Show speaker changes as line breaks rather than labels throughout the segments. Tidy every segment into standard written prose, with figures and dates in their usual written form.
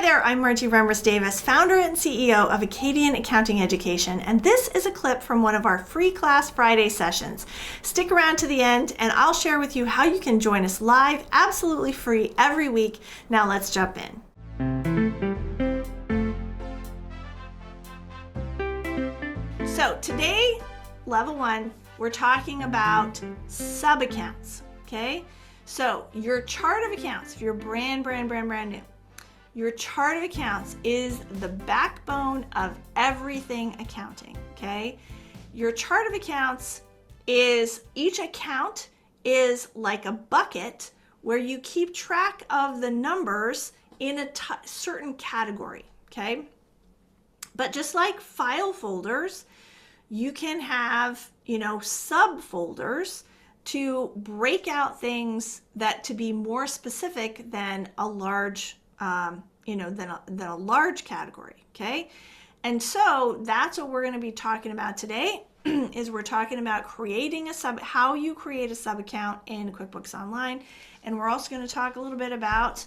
there, I'm Margie Remmers-Davis, founder and CEO of Acadian Accounting Education, and this is a clip from one of our free Class Friday sessions. Stick around to the end and I'll share with you how you can join us live, absolutely free, every week. Now let's jump in. So today, level 1, we're talking about sub-accounts, okay? So your chart of accounts, if you're brand new, your chart of accounts is the backbone of everything accounting, okay? Your chart of accounts is, each account is like a bucket where you keep track of the numbers in a certain category, okay? But just like file folders, you can have, subfolders to break out things that to be more specific than a large than a large category, okay? And so that's what we're going to be talking about today. Is we're talking about how you create a sub account in QuickBooks Online, and we're also going to talk a little bit about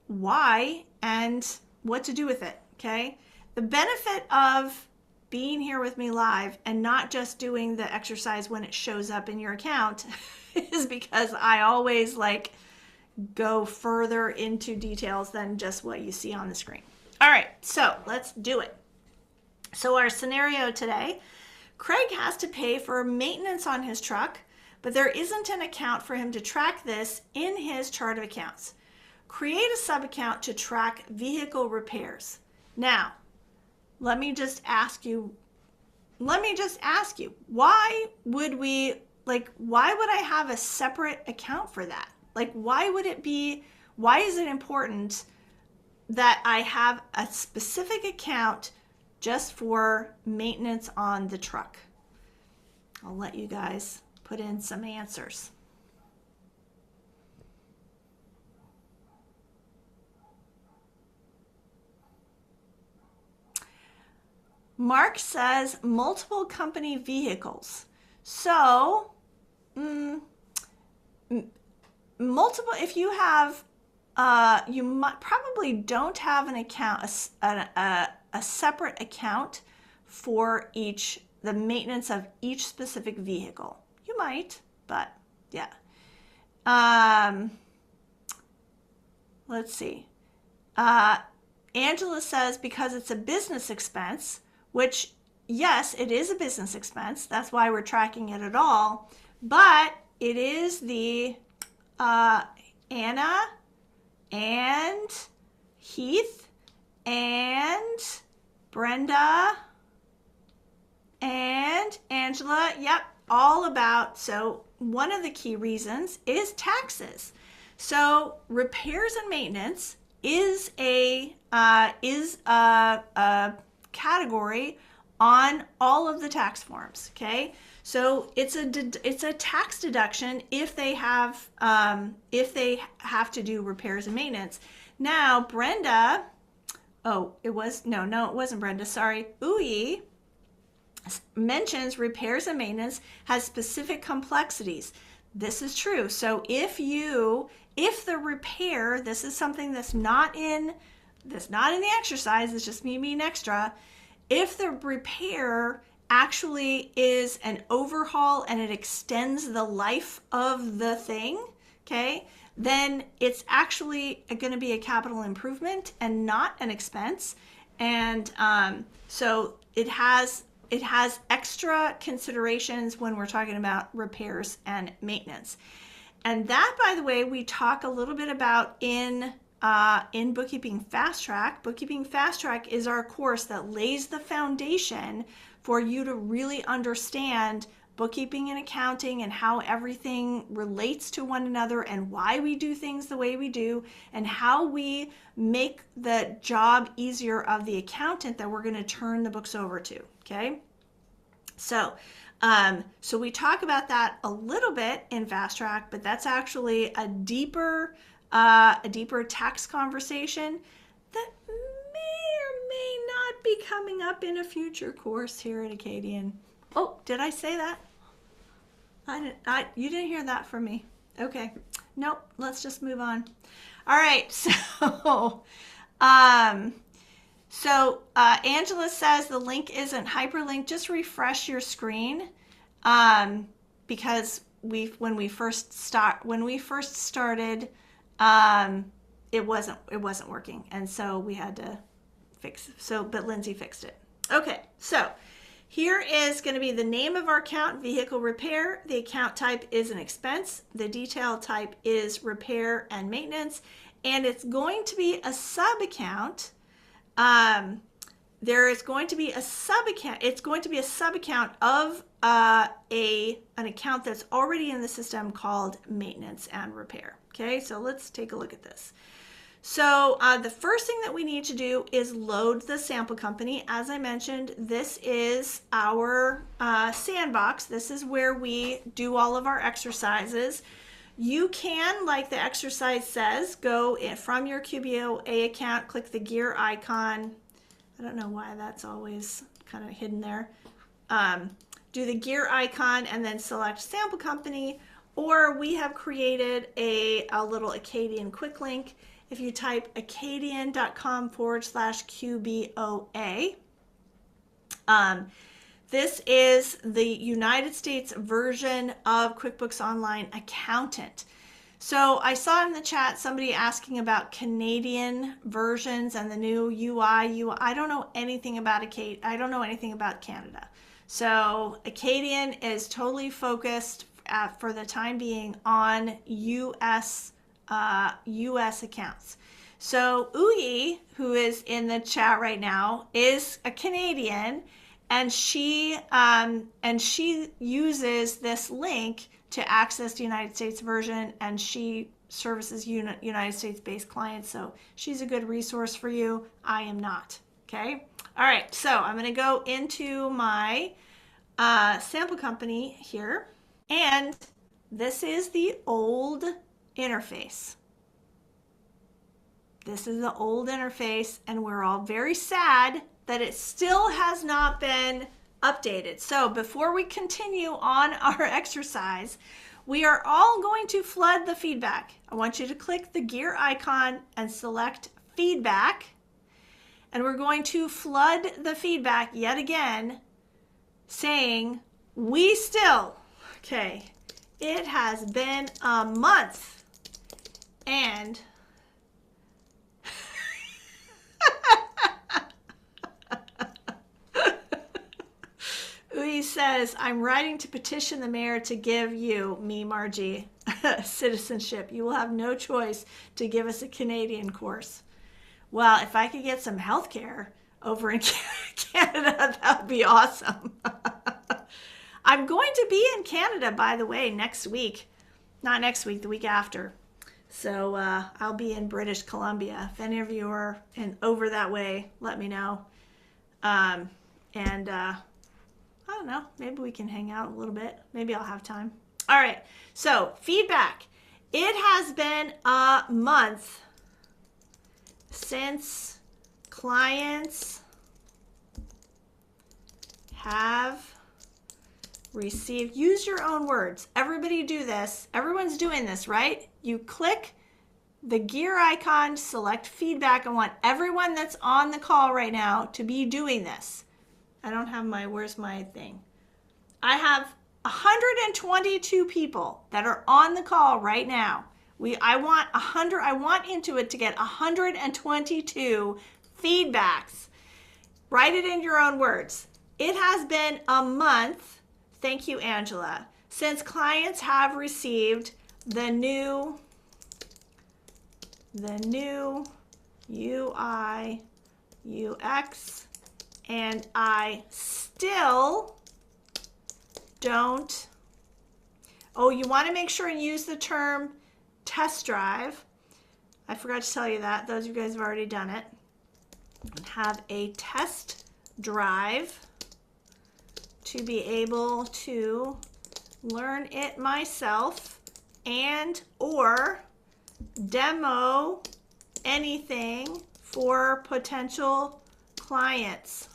why and what to do with it, okay? The benefit of being here with me live and not just doing the exercise when it shows up in your account is because I always go further into details than just what you see on the screen. All right, so let's do it. So our scenario today, Craig has to pay for maintenance on his truck, but there isn't an account for him to track this in his chart of accounts. Create a sub-account to track vehicle repairs. Now, let me just ask you, why would I have a separate account for that? Why is it important that I have a specific account just for maintenance on the truck? I'll let you guys put in some answers. Mark says multiple company vehicles. So, multiple, if you have, you probably don't have an account, a separate account for the maintenance of each specific vehicle. You might, but yeah. Let's see. Angela says because it's a business expense, which yes, it is a business expense. That's why we're tracking it at all. But it is the Anna and Heath and Brenda and Angela, yep, all about. So one of the key reasons is taxes. So repairs and maintenance is a category on all of the tax forms, okay? So it's a tax deduction if they have to do repairs and maintenance. Now Brenda, it wasn't Brenda, sorry. Uyi mentions repairs and maintenance has specific complexities. This is true. So if the repair, this is something that's not in the exercise, it's just me being extra. If the repair actually is an overhaul and it extends the life of the thing, okay, then it's actually going to be a capital improvement and not an expense. And so it has extra considerations when we're talking about repairs and maintenance. And that, by the way, we talk a little bit about in Bookkeeping Fast Track. Bookkeeping Fast Track is our course that lays the foundation for you to really understand bookkeeping and accounting and how everything relates to one another and why we do things the way we do and how we make the job easier of the accountant that we're going to turn the books over to, okay? So we talk about that a little bit in Fast Track, but that's actually a deeper tax conversation that may or may not be coming up in a future course here at Acadian. Oh, did I say that? You didn't hear that from me. Okay. Nope. Let's just move on. All right, um, Angela says the link isn't hyperlinked. Just refresh your screen, because when we first started, it wasn't working, and so we had to fix. But Lindsay fixed it. Okay, so here is going to be the name of our account, vehicle repair. The account type is an expense. The detail type is repair and maintenance, and it's going to be a sub-account. There is going to be a sub-account. It's going to be a sub-account of an account that's already in the system called maintenance and repair. Okay, so let's take a look at this. So the first thing that we need to do is load the sample company. As I mentioned, this is our sandbox. This is where we do all of our exercises. You can, like the exercise says, go from your QBO account, click the gear icon. I don't know why that's always kind of hidden there. Do the gear icon and then select sample company, or we have created a little Acadian quick link. If you type acadian.com/QBOA, this is the United States version of QuickBooks Online Accountant. So I saw in the chat somebody asking about Canadian versions and the new UI. I don't know anything about I don't know anything about Canada. So Acadian is totally focused for the time being on US accounts. So Uyi, who is in the chat right now, is a Canadian, and she uses this link to access the United States version, and she services United States-based clients, so she's a good resource for you. I am not. Okay. All right. So I'm going to go into my sample company here, and this is the old interface. This is the old interface, and we're all very sad that it still has not been updated. So before we continue on our exercise, we are all going to flood the feedback. I want you to click the gear icon and select feedback, and we're going to flood the feedback yet again, saying we still, okay, it has been a month, and Uyi says, I'm writing to petition the mayor to give you, me, Margie, citizenship. You will have no choice to give us a Canadian course. Well, if I could get some health care over in Canada, that would be awesome. I'm going to be in Canada, by the way, next week. Not next week, the week after. So I'll be in British Columbia. If any of you are over that way, let me know. I don't know, maybe we can hang out a little bit. Maybe I'll have time. All right, so feedback. It has been a month since clients have received, use your own words. Everybody do this. Everyone's doing this, right? You click the gear icon, select feedback. I want everyone that's on the call right now to be doing this. I don't have where's my thing? I have 122 people that are on the call right now. I want Intuit to get 122 feedbacks. Write it in your own words. It has been a month, thank you, Angela, since clients have received the new UI, UX, and I still don't. Oh, you want to make sure and use the term test drive. I forgot to tell you that. Those of you guys have already done it. Have a test drive to be able to learn it myself and or demo anything for potential clients.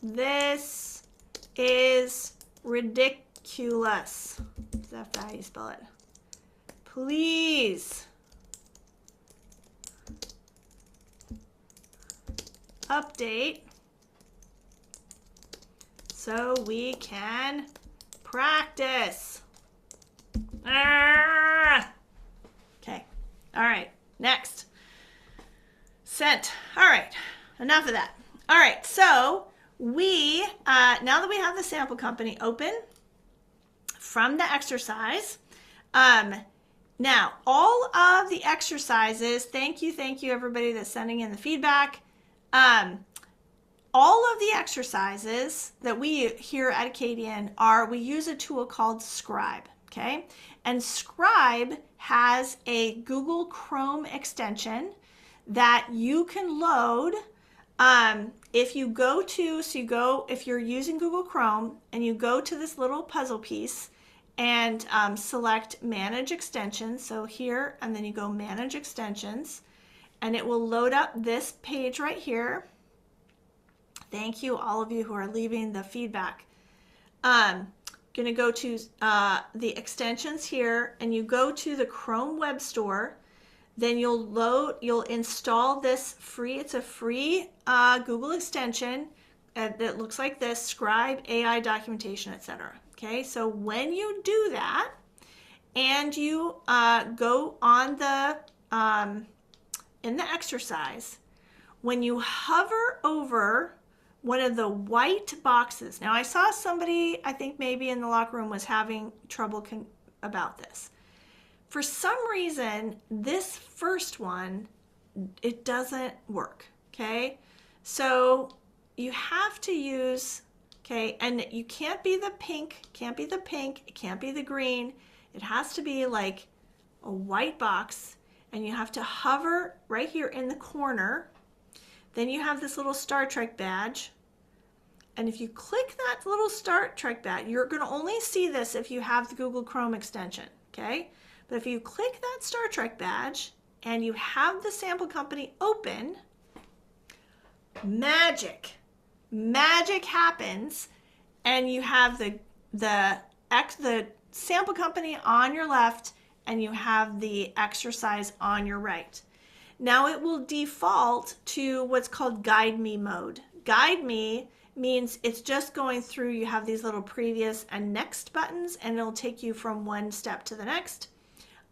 This is ridiculous. Is that how you spell it? Please update so we can practice. Okay. All right. Next. Sent. All right. Enough of that. All right. So we, now that we have the sample company open from the exercise, now all of the exercises, thank you everybody that's sending in the feedback. All of the exercises that we here at Acadian we use a tool called Scribe, okay? And Scribe has a Google Chrome extension that you can load if you go to, if you're using Google Chrome and you go to this little puzzle piece and select Manage Extensions, so here, and then you go Manage Extensions, and it will load up this page right here. Thank you, all of you who are leaving the feedback. Gonna go to the extensions here, and you go to the Chrome Web Store. Then you'll install this free. It's a free Google extension that looks like this: Scribe, AI documentation, etc. Okay, so when you do that, and you go on the in the exercise, when you hover over one of the white boxes. Now I saw somebody, I think maybe in the locker room, was having trouble about this. For some reason, this first one, it doesn't work, okay? So you have to use, okay, and you can't be the pink, it can't be the green. It has to be like a white box, and you have to hover right here in the corner. Then you have this little Star Trek badge. And if you click that little Star Trek badge, you're going to only see this if you have the Google Chrome extension, okay? But if you click that Star Trek badge and you have the sample company open, magic happens, and you have the sample company on your left and you have the exercise on your right. Now it will default to what's called Guide Me mode. Guide Me means it's just going through. You have these little previous and next buttons, and it'll take you from one step to the next.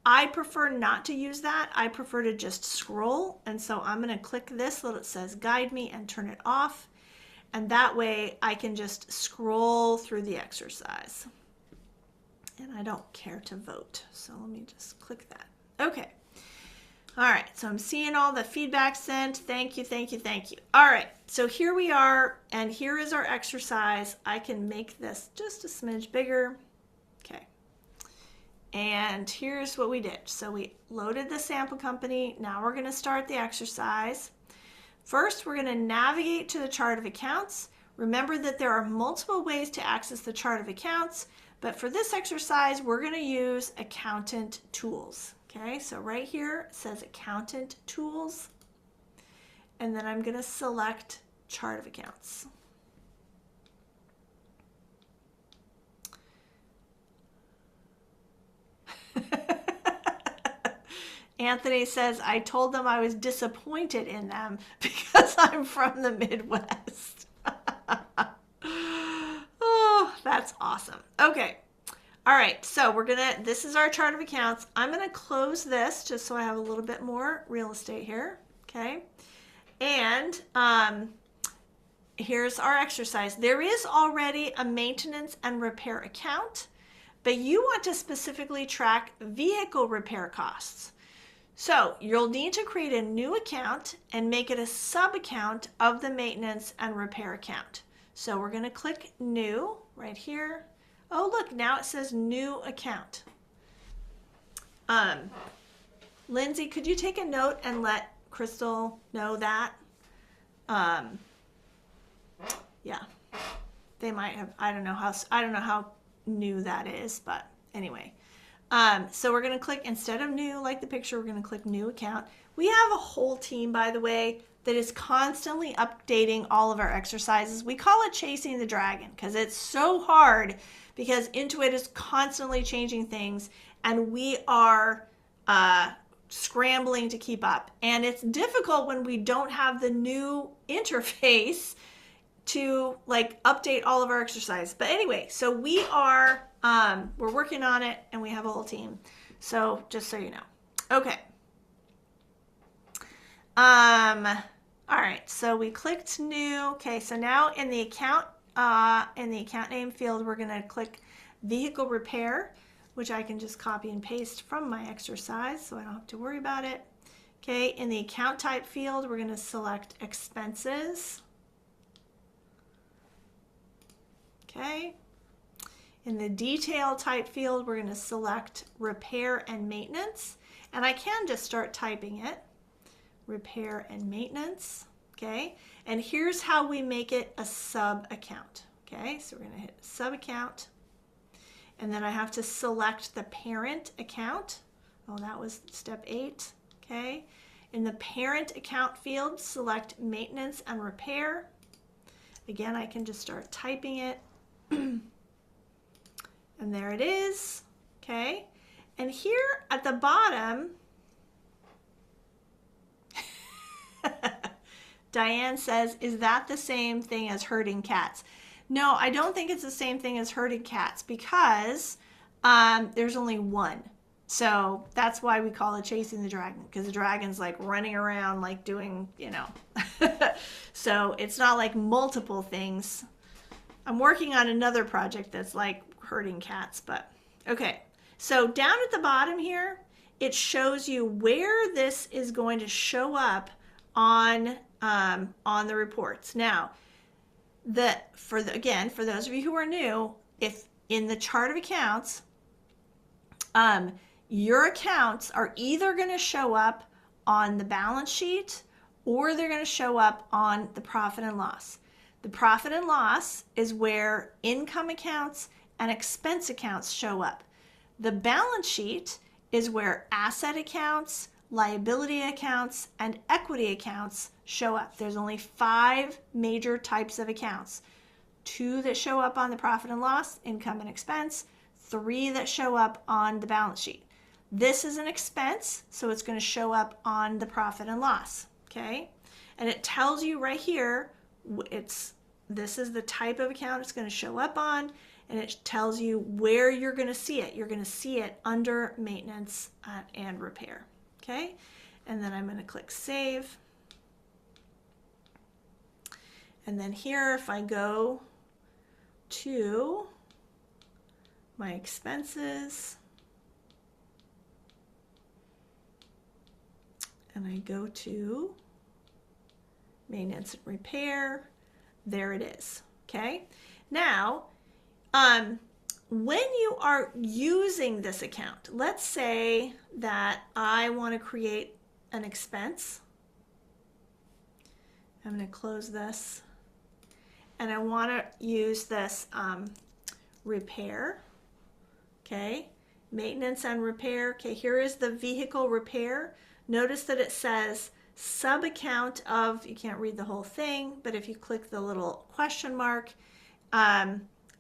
I prefer not to use that. I prefer to just scroll, and so I'm going to click this that says Guide Me and turn it off, and that way I can just scroll through the exercise. And I don't care to vote, so let me just click that. Okay. All right, so I'm seeing all the feedback sent. Thank you. All right, so here we are, and here is our exercise. I can make this just a smidge bigger. Okay, and here's what we did. So we loaded the sample company. Now we're gonna start the exercise. First, we're gonna navigate to the chart of accounts. Remember that there are multiple ways to access the chart of accounts, but for this exercise, we're gonna use Accountant Tools. Okay, so right here it says Accountant Tools, and then I'm going to select Chart of Accounts. Anthony says, I told them I was disappointed in them because I'm from the Midwest. Oh, that's awesome. Okay. All right, so this is our chart of accounts. I'm gonna close this just so I have a little bit more real estate here, okay? And here's our exercise. There is already a maintenance and repair account, but you want to specifically track vehicle repair costs. So you'll need to create a new account and make it a sub-account of the maintenance and repair account. So we're gonna click New right here. Oh, look, now it says New Account. Lindsay, could you take a note and let Crystal know that? Yeah, they might have. I don't know how new that is, but anyway. So we're gonna click, instead of new like the picture, we're gonna click New Account. We have a whole team, by the way, that is constantly updating all of our exercises. We call it Chasing the Dragon because it's so hard, because Intuit is constantly changing things, and we are scrambling to keep up. And it's difficult when we don't have the new interface to like update all of our exercise. But anyway, so we are, we're working on it and we have a whole team. So just so you know. Okay. All right, so we clicked new. Okay, so now in the account name field, we're gonna click vehicle repair, which I can just copy and paste from my exercise, so I don't have to worry about it. Okay, in the account type field, we're gonna select expenses. Okay, in the detail type field, we're gonna select repair and maintenance, and I can just start typing it. Repair and maintenance, okay? And here's how we make it a sub account, okay? So we're gonna hit sub account, and then I have to select the parent account. Oh, that was step 8, okay? In the parent account field, select maintenance and repair. Again, I can just start typing it. And there it is, okay? And here at the bottom, Diane says, is that the same thing as herding cats? No, I don't think it's the same thing as herding cats because there's only one. So that's why we call it chasing the dragon, because the dragon's like running around like doing, you know. So it's not like multiple things. I'm working on another project that's like herding cats, but okay. So down at the bottom here, it shows you where this is going to show up on the reports. Now, for those of you who are new, if in the chart of accounts, your accounts are either going to show up on the balance sheet or they're going to show up on the profit and loss. The profit and loss is where income accounts and expense accounts show up. The balance sheet is where asset accounts, liability accounts, and equity accounts show up. There's only 5 major types of accounts. 2 that show up on the profit and loss, income and expense, 3 that show up on the balance sheet. This is an expense, so it's going to show up on the profit and loss, okay? And it tells you right here, this is the type of account it's going to show up on, and it tells you where you're going to see it. You're going to see it under maintenance and repair. Okay, and then I'm going to click save. And then here, if I go to my expenses and I go to maintenance and repair, there it is. Okay, now when you are using this account, let's say that I want to create an expense. I'm going to close this and I want to use this repair. Okay, maintenance and repair. Okay, here is the vehicle repair. Notice that it says sub account of, you can't read the whole thing, but if you click the little question mark,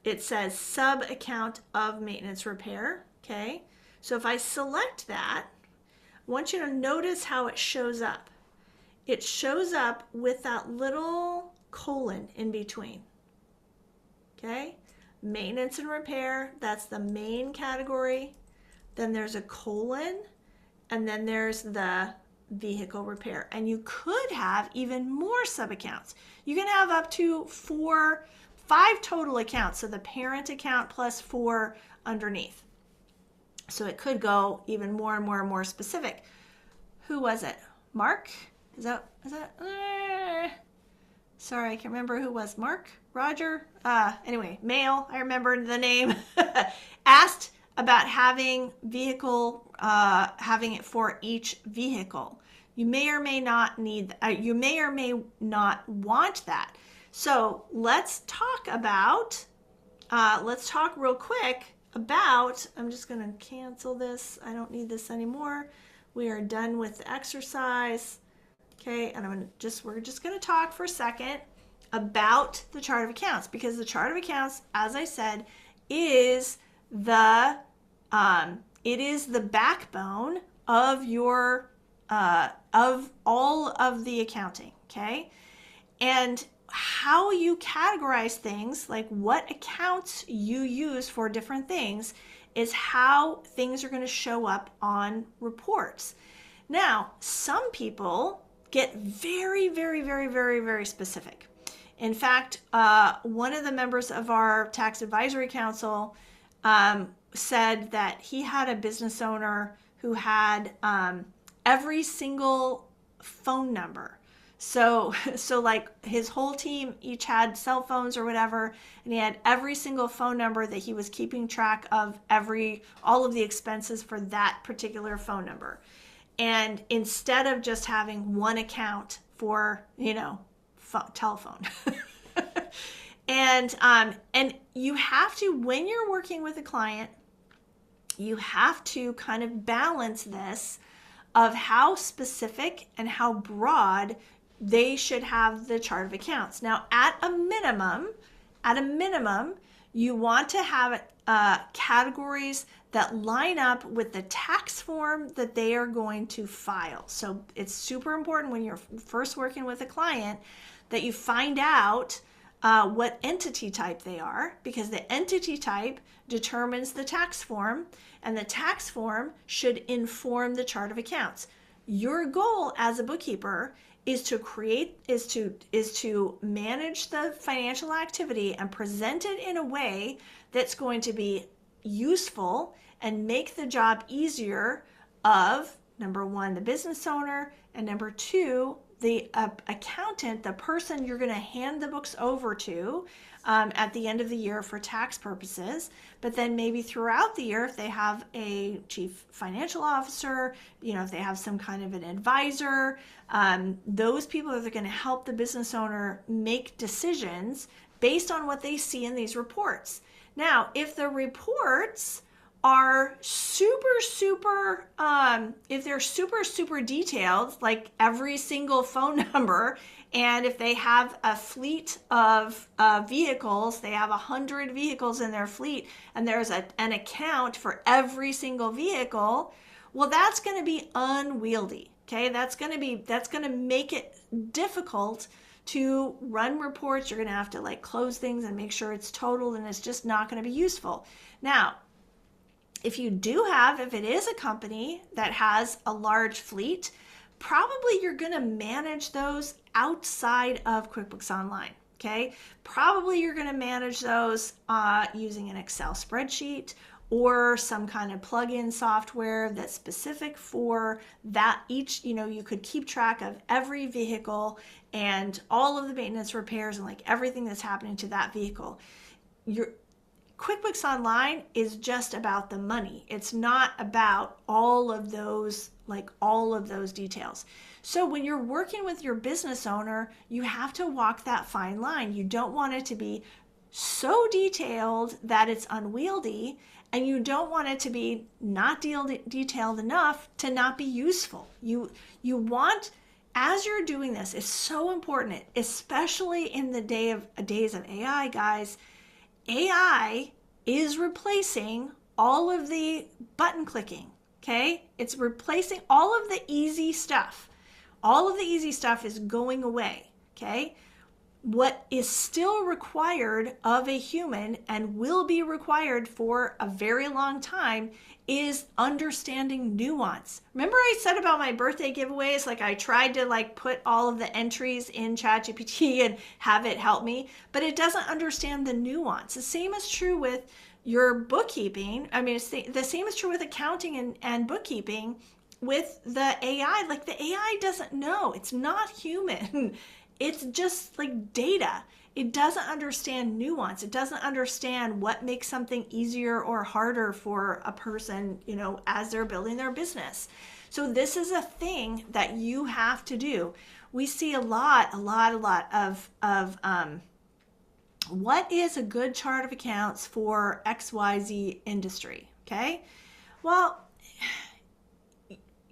it says sub account of maintenance repair. Okay, so if I select that, I want you to notice how it shows up. It shows up with that little colon in between. Okay, maintenance and repair, that's the main category. Then there's a colon, and then there's the vehicle repair. And you could have even more sub accounts. You can have up to 5 total accounts, so the parent account plus 4 underneath. So it could go even more and more and more specific. Who was it? Mark? Is that sorry, I can't remember who was Mark? Roger? Anyway, male, I remember the name. Asked about having having it for each vehicle. You may or may not need, you may or may not want that. So let's talk real quick about, I'm just going to cancel this. I don't need this anymore. We are done with the exercise. Okay, and we're just going to talk for a second about the chart of accounts, because the chart of accounts, as I said, is the backbone of your of all of the accounting, okay? And how you categorize things, like what accounts you use for different things, is how things are going to show up on reports. Now, some people get very, very, very, very, very specific. In fact, one of the members of our tax advisory council said that he had a business owner who had every single phone number. So like his whole team each had cell phones or whatever, and he had every single phone number that he was keeping track of, all of the expenses for that particular phone number. And instead of just having one account for, telephone. And you have to, when you're working with a client, you have to kind of balance this of how specific and how broad they should have the chart of accounts. Now, at a minimum, you want to have categories that line up with the tax form that they are going to file. So it's super important when you're first working with a client that you find out what entity type they are, because the entity type determines the tax form, and the tax form should inform the chart of accounts. Your goal as a bookkeeper is to manage the financial activity and present it in a way that's going to be useful and make the job easier of, number one, the business owner, and number two, the accountant, the person you're going to hand the books over to at the end of the year for tax purposes. But then maybe throughout the year, if they have a chief financial officer, if they have some kind of an advisor, those people are going to help the business owner make decisions based on what they see in these reports. Now, if the reports are if they're super detailed, like every single phone number, and if they have a fleet of vehicles, they have 100 vehicles in their fleet, and there's an account for every single vehicle, well, that's going to be unwieldy. Okay, that's going to make it difficult to run reports. You're going to have to close things and make sure it's totaled, and it's just not going to be useful. Now, if it is a company that has a large fleet, probably you're going to manage those outside of QuickBooks Online. Okay, probably you're going to manage those using an Excel spreadsheet or some kind of plug-in software that's specific for that. You could keep track of every vehicle and all of the maintenance, repairs, and everything that's happening to that vehicle. QuickBooks Online is just about the money. It's not about all of those details. So when you're working with your business owner, you have to walk that fine line. You don't want it to be so detailed that it's unwieldy, and you don't want it to be not detailed enough to not be useful. You want, as you're doing this, it's so important, especially in the days of AI, guys. AI is replacing all of the button clicking, okay? It's replacing all of the easy stuff. All of the easy stuff is going away, okay? What is still required of a human and will be required for a very long time is understanding nuance. Remember I said about my birthday giveaways, I tried to put all of the entries in ChatGPT and have it help me, but it doesn't understand the nuance. The same is true with your bookkeeping. I mean, the same is true with accounting and bookkeeping with the AI. The AI doesn't know. It's not human. It's just data. It doesn't understand nuance. It doesn't understand what makes something easier or harder for a person, as they're building their business. So this is a thing that you have to do. We see a lot of what is a good chart of accounts for XYZ industry, okay? Well,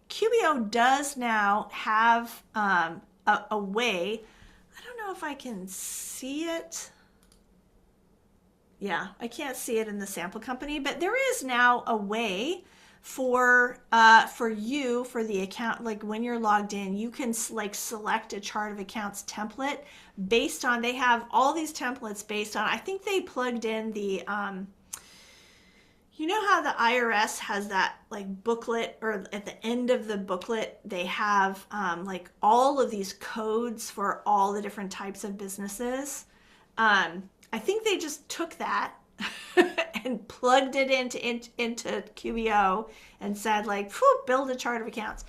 QBO does now have a way. I don't know if I can see it. Yeah, I can't see it in the sample company, but there is now a way for you, for the account, like when you're logged in, you can like select a chart of accounts template based on, they have all these templates based on, I think they plugged in the, you know how the IRS has that like booklet, or at the end of the booklet, they have like all of these codes for all the different types of businesses. I think they just took that and plugged it into QBO and said like, build a chart of accounts.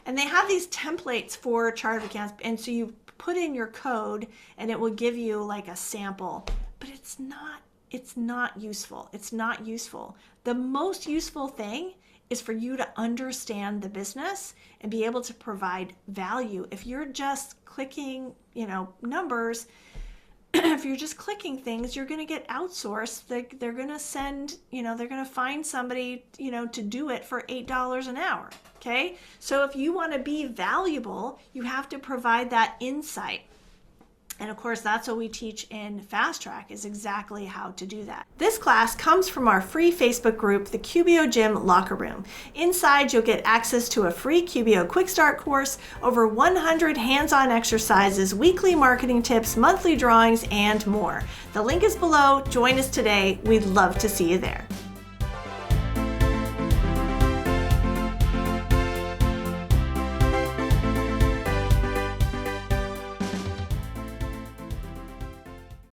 And they have these templates for chart of accounts. And so you put in your code and it will give you like a sample, but it's not useful. It's not useful. The most useful thing is for you to understand the business and be able to provide value. If you're just clicking, numbers, if you're just clicking things, you're going to get outsourced. They're going to send, they're going to find somebody, to do it for $8 an hour. Okay. So if you want to be valuable, you have to provide that insight. And of course, that's what we teach in Fast Track, is exactly how to do that. This class comes from our free Facebook group, the QBO Gym Locker Room. Inside, you'll get access to a free QBO QuickStart course, over 100 hands-on exercises, weekly marketing tips, monthly drawings, and more. The link is below. Join us today. We'd love to see you there.